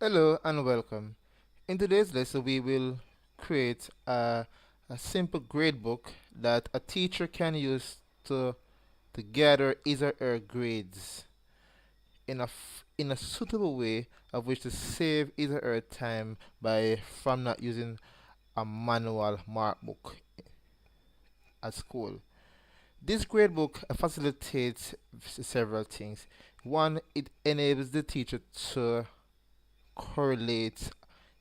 Hello and welcome. In today's lesson, we will create a simple gradebook that a teacher can use to gather his or her grades in a suitable way of which to save his or her time by from not using a manual mark book at school. This gradebook facilitates several things. One, it enables the teacher to correlate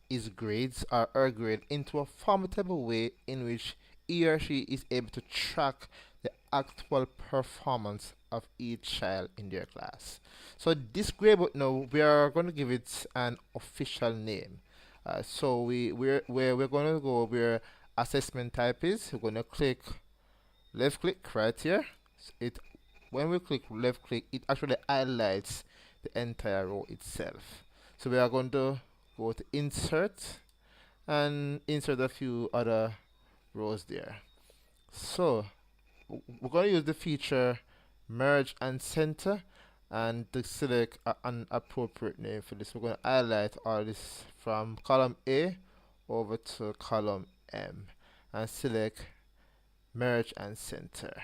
his grades or her grade into a formatable way in which he or she is able to track the actual performance of each child in their class. So this gradebook now we are going to give it an official name. We're going to go where assessment type is. We're going to click left click right here. It When we click left click, it actually highlights the entire row itself. So we are going to go to insert and insert a few other rows there. So we're going to use the feature merge and center and to select an appropriate name for this. We're going to highlight all this from column A over to column M and select merge and center.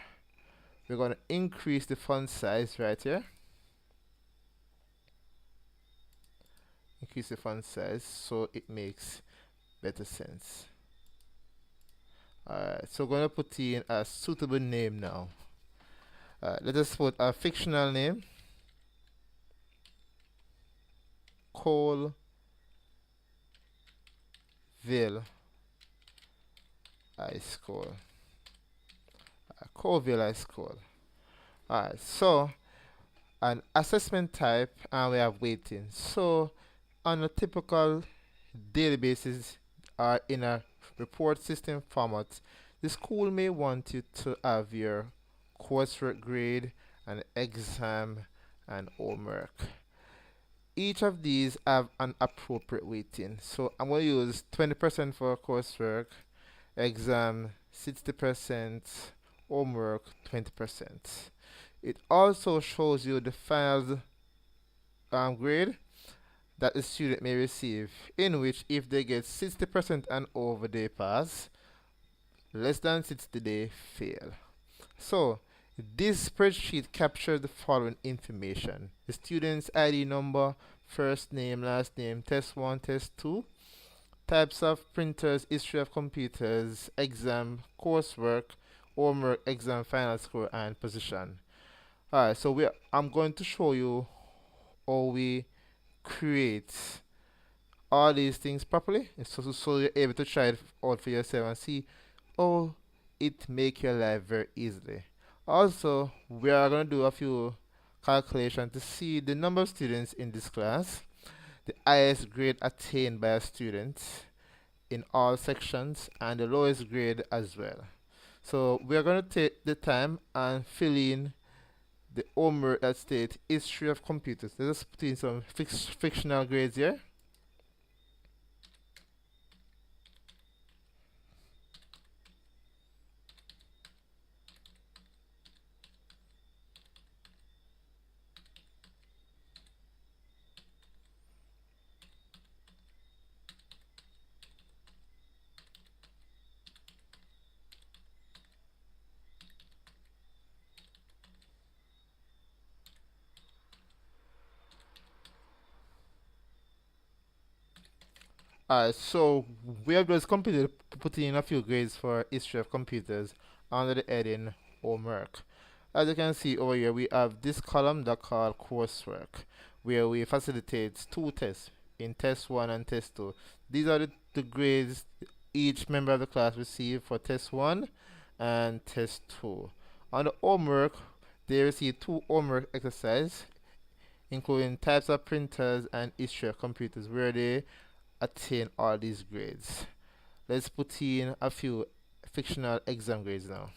We're going to increase the font size right here. Increase the font size so it makes better sense. Alright, so we're going to put in a suitable name now. Let us put a fictional name, Colville High School. Colville High School. Alright, so an assessment type and we have weighting. So on a typical daily basis or in a report system format, the school may want you to have your coursework grade and exam and homework. Each of these have an appropriate weighting. So I'm going to use 20% for coursework, exam 60%, homework 20%. It also shows you the final grade that the student may receive, in which if they get 60% and over, they pass, less than 60 they fail. So this spreadsheet captures the following information: the student's ID number, first name, last name, test 1, test 2, types of printers, history of computers, exam, coursework, homework, exam, final score, and position. Alright, so I'm going to show you how we create all these things properly, so you're able to try it out for yourself and see how it make your life very easily. Also, we are going to do a few calculations to see the number of students in this class, the highest grade attained by a student in all sections, and the lowest grade as well. So we are going to take the time and fill in the homework that state history of computers. Let us put in some fictional grades here. So we have just completed putting in a few grades for history of computers under the heading homework. As you can see over here, we have this column that called coursework, where we facilitate two tests in test 1 and test 2. These are the grades each member of the class receive for test 1 and test 2. On the homework, they receive two homework exercises, including types of printers and history of computers, where they attain all these grades. Let's put in a few fictional exam grades now.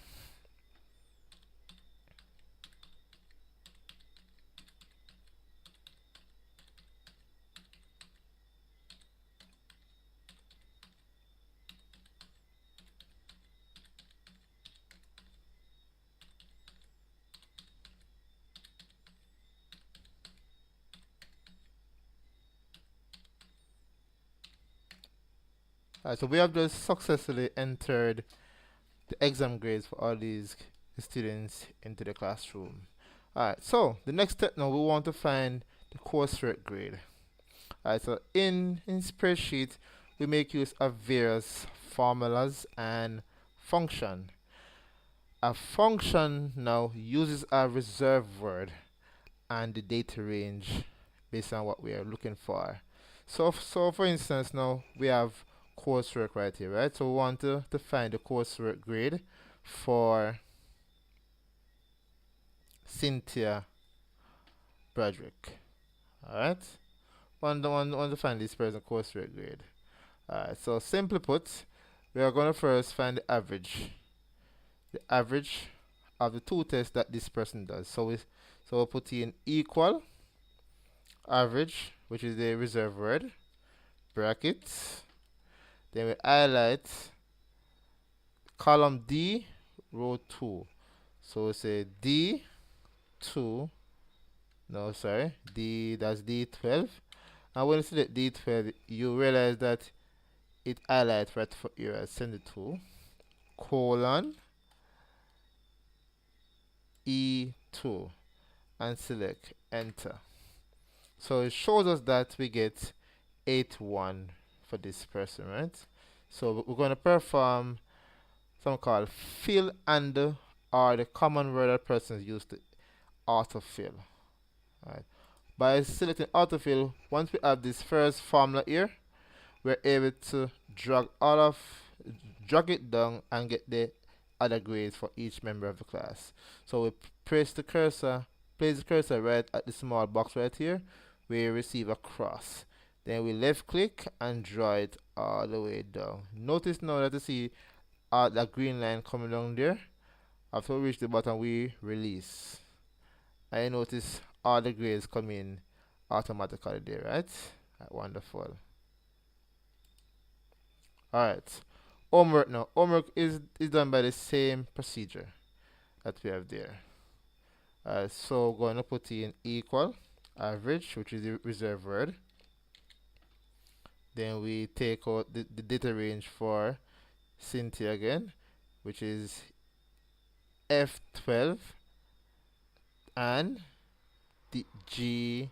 So we have just successfully entered the exam grades for all these students into the classroom. Alright, so the next step now, we want to find the coursework grade. Alright, so in spreadsheet, we make use of various formulas and function. A function now uses a reserved word and the data range based on what we are looking for. So for instance, now we have coursework right here, right? So we want to find the coursework grade for Cynthia Broderick. Alright? Want to find this person coursework grade. Alright, so simply put, we are going to first find the average. The average of the two tests that this person does. So we'll put in equal average, which is the reserved word, brackets. Then we highlight column D, row 2. So we say D2, no, sorry, that's D12. And when you select D12, you realize that it highlights right for here, send it to colon E2 and select enter. So it shows us that we get 8-1 for this person, right? So we're going to perform something called fill and or the common word that persons use to autofill. Right. By selecting autofill, once we have this first formula here, we're able to drag it down and get the other grades for each member of the class. So we place the cursor right at the small box right here, we receive a cross. Then we left click and draw it all the way down. Notice now that you see that green line coming down there. After we reach the bottom, we release. And you notice all the grades come in automatically there, right? Wonderful. Alright. Homework now. Homework is done by the same procedure that we have there. So we're going to put in equal average, which is the reserved word. Then we take out the data range for Cynthia again, which is F12 and the G12.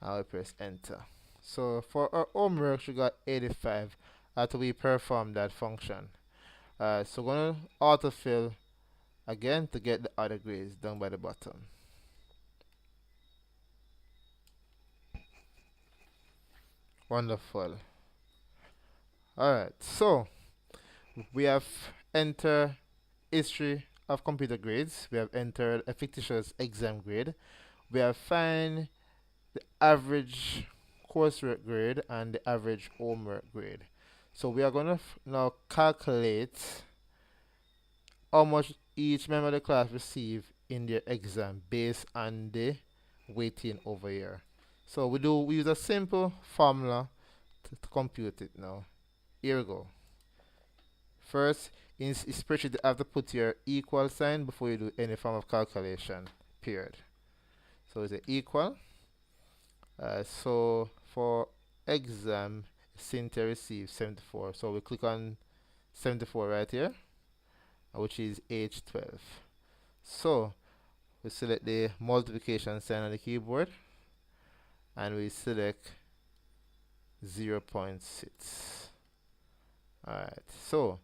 I will press enter. So for our homework, we got 85 after we perform that function. So we're going to autofill again to get the other grades down by the bottom. Wonderful. Alright, so we have entered history of computer grades. We have entered a fictitious exam grade. We have find the average coursework grade and the average homework grade. So we are going to now calculate how much each member of the class receive in their exam based on the weighting over here. So we use a simple formula to compute it now. Here we go. First, in spreadsheet, you have to put your equal sign before you do any form of calculation, period. So it's equal. So for exam, Cynthia receives 74. So we click on 74 right here, which is age 12. So we select the multiplication sign on the keyboard and we select 0.6. Alright, so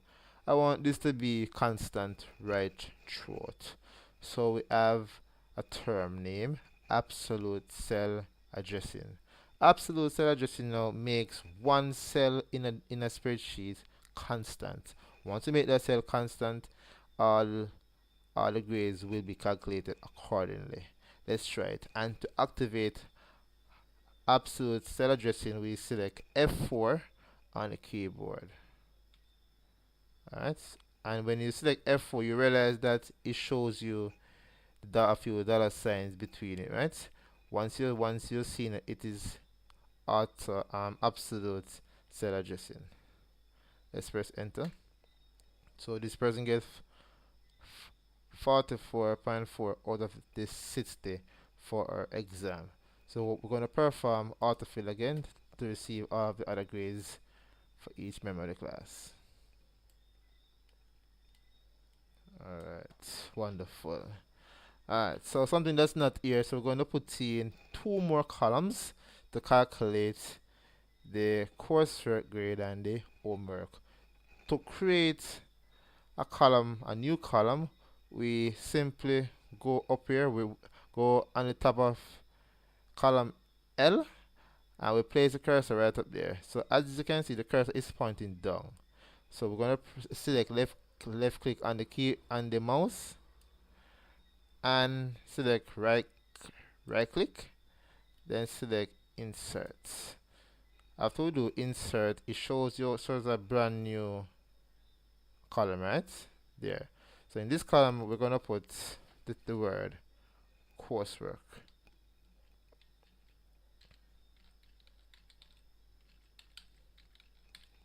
I want this to be constant right throughout. So we have a term name, absolute cell addressing. Absolute cell addressing now makes one cell in a spreadsheet constant. Once you make that cell constant, all the grades will be calculated accordingly. Let's try it. And to activate absolute cell addressing, we select F4 on the keyboard. Alright, and when you select F4, you realize that it shows you a few dollar signs between it, right? Once you've seen it, it is absolute cell addressing. Let's press enter. So this person gets 44.4 out of this 60 for our exam. So we're going to perform autofill again to receive all of the other grades for each member of the class. Alright, wonderful. Alright, so something that's not here, so we're going to put in two more columns to calculate the coursework grade and the homework. To create a new column, we simply go up here, we go on the top of column L, and we place the cursor right up there. So as you can see, the cursor is pointing down. So we're going to select left click on the key on the mouse and select right click, then select insert. After we do insert, it shows a brand new column right there. So in this column we're gonna put the word coursework.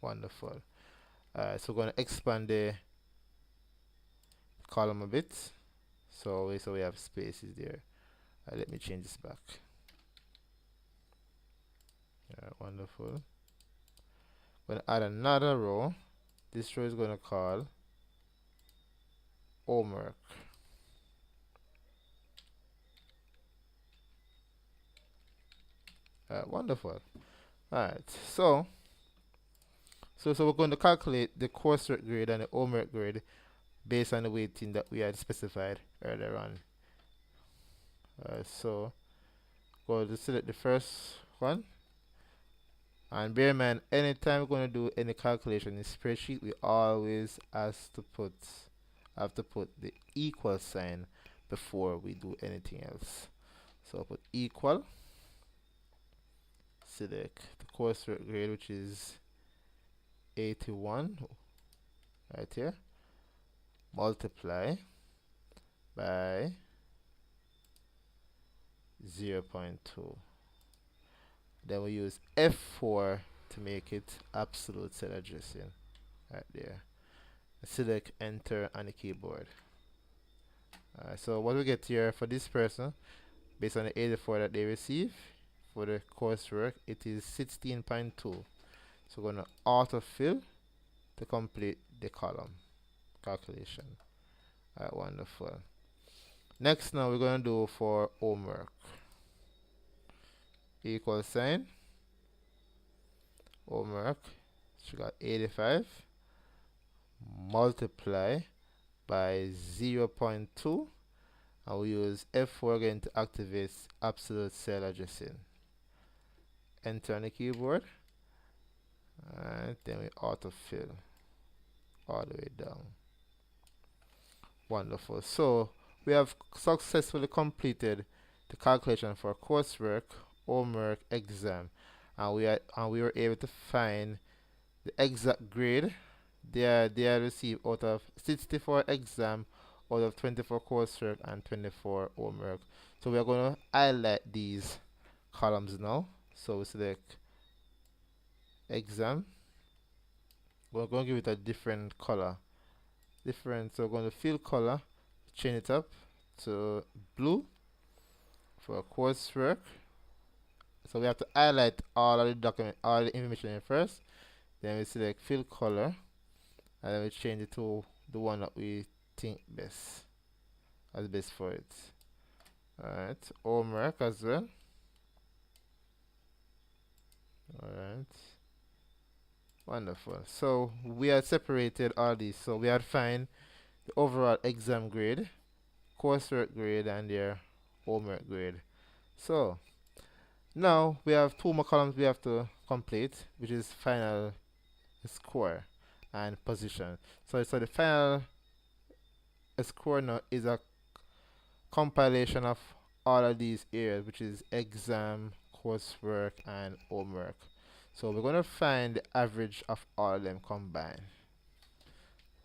Wonderful. So we're gonna expand the column a bit, so we have spaces there. Let me change this back. Wonderful. We're gonna add another row. This row is gonna call homework. Wonderful. Alright, so we're going to calculate the coursework grade and the homework grade based on the weighting that we had specified earlier on. So go to select the first one, and bear in mind, anytime we're going to do any calculation in spreadsheet, we always have to put the equal sign before we do anything else. So I'll put equal, select the coursework grade, which is 81 right here, multiply by 0.2. Then we use F4 to make it absolute cell addressing right there. Select enter on the keyboard. So what we get here for this person, based on the 84 that they receive for the coursework, it is 16.2. So we're going to autofill to complete the column calculation. Alright, wonderful. Next, now we're going to do for homework. Equal sign, homework, so we got 85, multiply by 0.2, and we use F4 again to activate absolute cell addressing. Enter on the keyboard, and then we autofill all the way down. Wonderful. So we have successfully completed the calculation for coursework, homework, exam, and we were able to find the exact grade they are received out of 64 exam, out of 24 coursework and 24 homework. So we are going to highlight these columns now. So we select exam. We're going to give it a different color. So we're going to fill color, change it up to blue for coursework. So we have to highlight all of the document, all the information in first. Then we select fill color, and then we change it to the one that we think best for it. Alright, homework as well. Alright, wonderful. So we had separated all these. So we had find the overall exam grade, coursework grade, and their homework grade. So now we have two more columns we have to complete, which is final score and position. So the final score now is a compilation of all of these areas, which is exam, coursework, and homework. So we're going to find the average of all of them combined.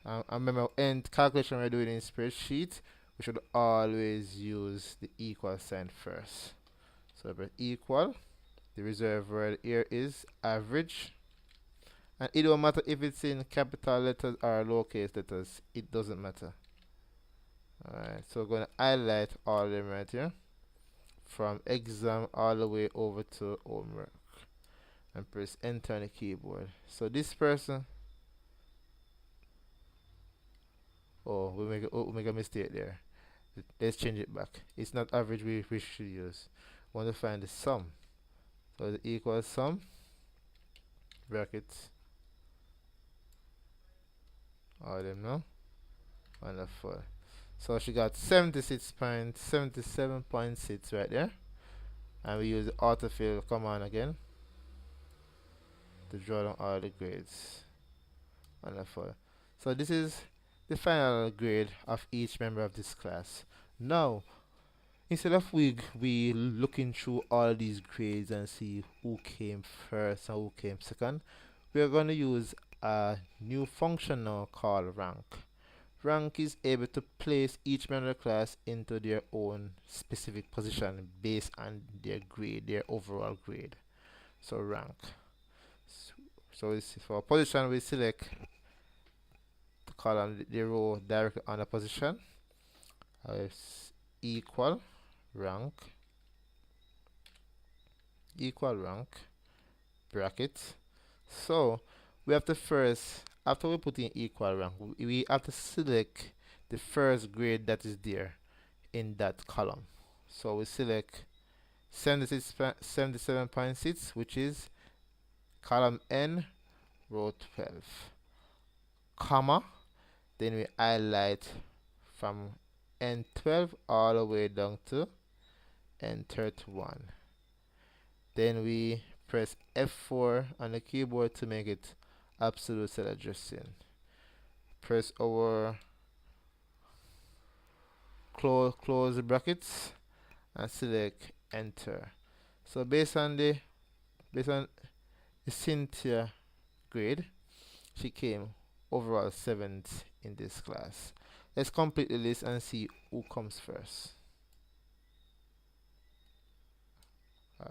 And remember, in calculation we're doing in spreadsheet, we should always use the equal sign first. So we equal, the reserved word here is average, and it don't matter if it's in capital letters or lowercase letters, it doesn't matter. Alright, so we're going to highlight all of them right here, from exam all the way over to homework. and press enter on the keyboard. So this person, oh, we make a mistake there. Let's change it back. It's not average we should use. We want to find the sum. So the equals sum, brackets, all of them now. Wonderful. So she got 77.6 right there. And we use the autofill command again to draw down all the grades. Wonderful. So this is the final grade of each member of this class. Now, instead of we looking through all these grades and see who came first and who came second, we are going to use a new function now called rank. Rank is able to place each member of the class into their own specific position based on their grade, their overall grade. So rank. So it's for position, we select the column, the row directly on the position. It's equal rank, bracket. So we have to first, after we put in equal rank, we have to select the first grade that is there in that column. So we select 77.6, which is column N, row 12, comma, then we highlight from N12 all the way down to N31. Then we press F4 on the keyboard to make it absolute cell addressing. Press our close the brackets and select enter. So based on the Cynthia grade, she came overall 7th in this class. Let's complete the list and see who comes first.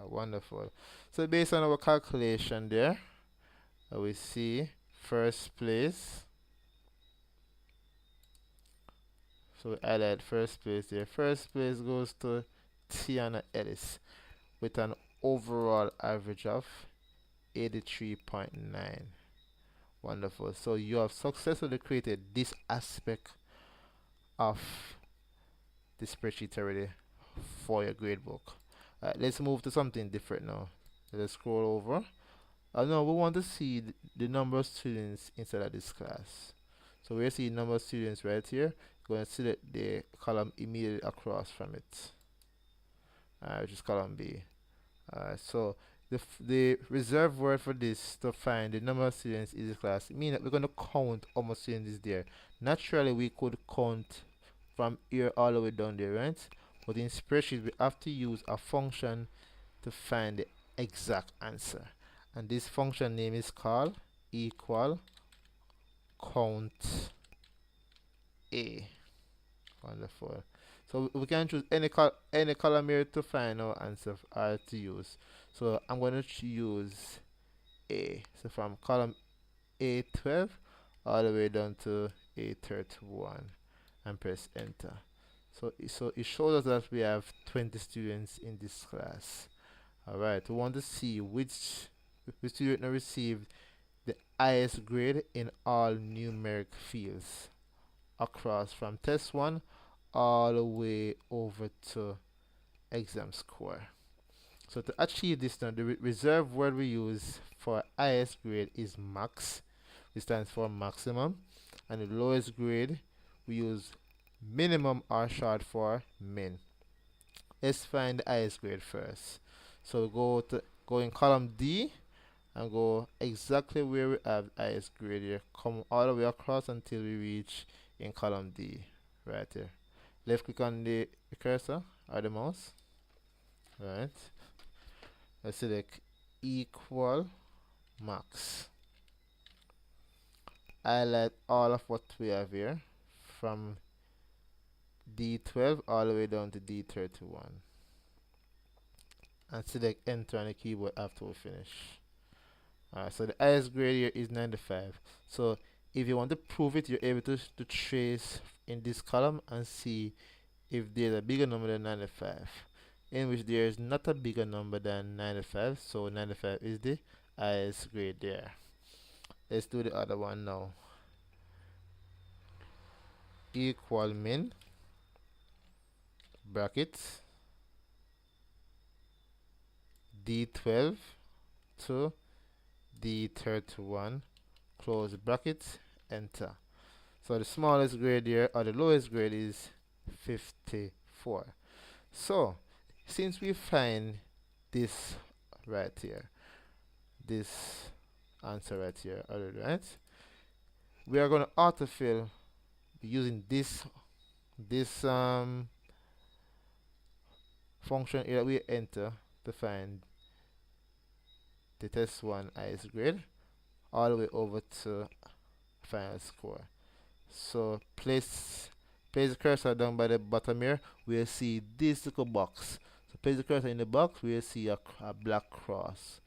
Wonderful. So based on our calculation there, we see first place. So we highlight first place there. First place goes to Tiana Ellis with an overall average of 83.9. Wonderful. So you have successfully created this aspect of the spreadsheet already for your gradebook. Let's move to something different now. Let's scroll over. Now we want to see the number of students inside of this class. So we see number of students right here. Go and select the column immediately across from it, which is column B. So the reserved word for this to find the number of students in this class means that we're going to count how much students is there. Naturally, we could count from here all the way down there, right? But in spreadsheet, we have to use a function to find the exact answer. And this function name is called equal count A. Wonderful. So we can choose any column here to find our answer to use. So I'm going to use A. So from column A12 all the way down to A31 and press enter. So it shows us that we have 20 students in this class. Alright, we want to see which student received the highest grade in all numeric fields across from test 1 all the way over to exam score. So to achieve this now, the reserve word we use for highest grade is max, which stands for maximum, and the lowest grade we use minimum or short for min. Let's find the highest grade first. So we go in column D and go exactly where we have the highest grade here. Come all the way across until we reach in column D, right here. Left click on the cursor or the mouse. Right. Let's select equal max. Highlight all of what we have here from D12 all the way down to D31. And select enter on the keyboard after we finish. Alright, so the highest grade here is 95. So if you want to prove it, you're able to trace in this column and see if there's a bigger number than 95, in which there is not a bigger number than 95, so 95 is the highest grade there. Let's do the other one now. Equal min brackets D12 to D31, close brackets, enter. So the smallest grade here, or the lowest grade, is 54. So since we find this right here, this answer right here, alright, we are going to autofill using this function here that we enter to find the test one highest grade all the way over to final score. So place the cursor down by the bottom here. We'll see this little box. So place the cursor in the box. We'll see a black cross.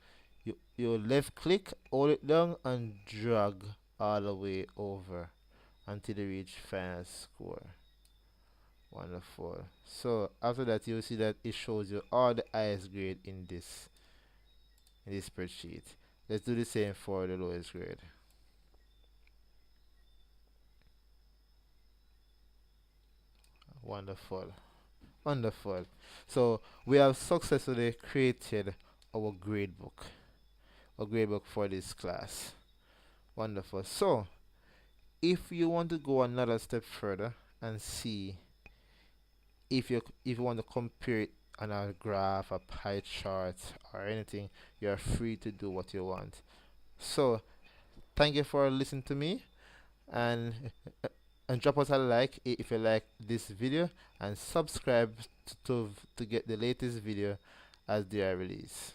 You left click, hold it down, and drag all the way over until you reach final score. Wonderful. So after that, you'll see that it shows you all the highest grade in this spreadsheet. Let's do the same for the lowest grade. Wonderful. Wonderful. So we have successfully created our gradebook for this class. Wonderful. So if you want to go another step further and see if you want to compare it on a graph, a pie chart, or anything, you're free to do what you want. So thank you for listening to me, and drop us a like if you like this video, and subscribe to get the latest video as they are released.